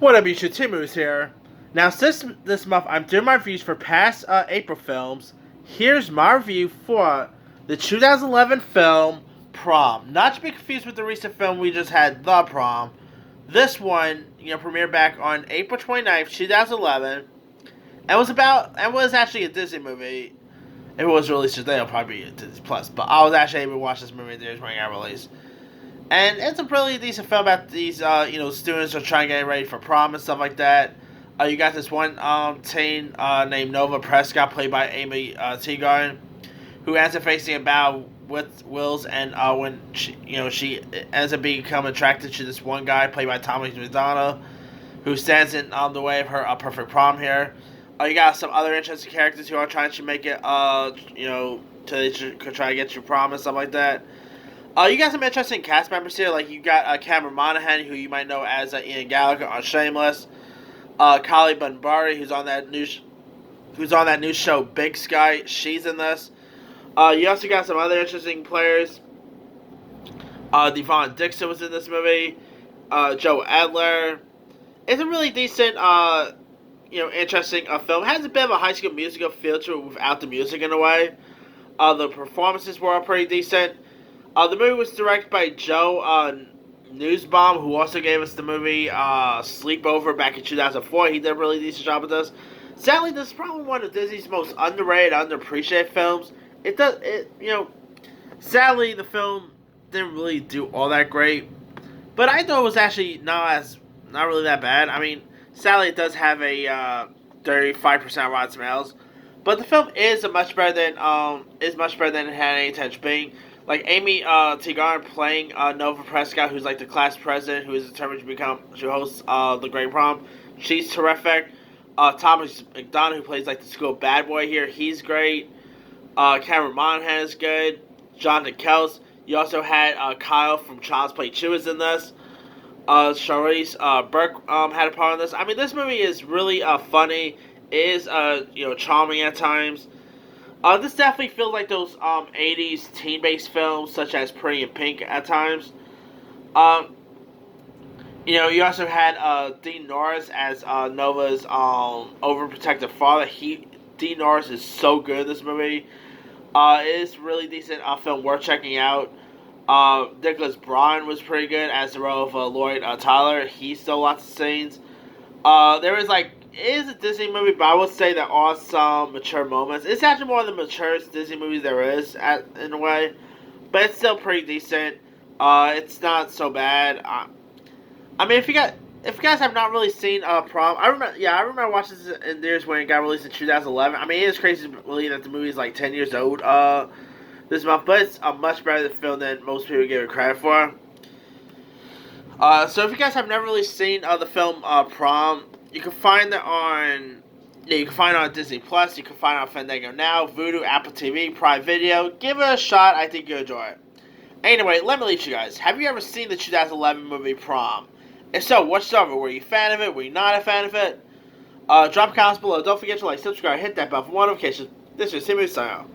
What up, YouTube? Timu's here. Now, since this month I'm doing my reviews for past April films, here's my review for the 2011 film Prom. Not to be confused with the recent film we just had, The Prom. This one, premiered back on April 29th, 2011, and was actually a Disney movie. If it was released today, it'll probably be a Disney Plus. But I was actually able to watch this movie in theaters when it got released. And it's a really decent film about these, students are trying to get ready for prom and stuff like that. You got this one teen named Nova Prescott, played by Amy Teagarden, who ends up facing a battle with Wills, and when she ends up becoming attracted to this one guy, played by Thomas McDonough, who stands in the way of her perfect prom here. You got some other interesting characters who are trying to make it, to try to get your prom and stuff like that. You got some interesting cast members here. Like, you got Cameron Monaghan, who you might know as Ian Gallagher on Shameless. Kali Bunbury, who's on that new show Big Sky. She's in this. You also got some other interesting players. Devon Dixon was in this movie. Joe Adler. It's a really decent, interesting film. It has a bit of a High School Musical feel to it without the music in a way. The performances were pretty decent. The movie was directed by Joe Newsbaum, who also gave us the movie Sleepover back in 2004. He did a really decent job with this. Sadly, this is probably one of Disney's most underrated, underappreciated films. Sadly, the film didn't really do all that great, but I thought it was actually not really that bad. I mean, sadly, it does have a 35% Rotten Tomatoes, but the film is much better than it had any intention being. Like, Amy Teagarden playing Nova Prescott, who's like the class president, who is determined to host the Great Prom. She's terrific. Thomas McDonough, who plays like the school bad boy here, he's great. Cameron Monaghan is good. John Nichols. You also had Kyle from Child's Play 2 is in this. Charisse Burke had a part in this. I mean, this movie is really funny. It is charming at times. This definitely feels like those 80s teen-based films, such as Pretty in Pink at times. You also had Dean Norris as Nova's overprotective father. Dean Norris is so good in this movie. It is really decent film worth checking out. Nicholas Braun was pretty good as the role of Lloyd Tyler. He stole lots of scenes. It is a Disney movie, but I would say there are some mature moments. It's actually one of the maturest Disney movies there is, in a way. But it's still pretty decent. It's not so bad. I mean, if you guys have not really seen Prom, I remember watching this in theaters when it got released in 2011. I mean, it is crazy to believe that the movie is like 10 years old this month, but it's a much better film than most people give it credit for. So if you guys have never really seen the film Prom, you can find it on Disney Plus. You can find it on Fandango Now, Vudu, Apple TV, Prime Video. Give it a shot. I think you'll enjoy it. Anyway, let me leave you guys. Have you ever seen the 2011 movie Prom? If so, what's over? Were you a fan of it? Were you not a fan of it? Drop comments below. Don't forget to like, subscribe, hit that bell for more notifications. This is Timmy signing out.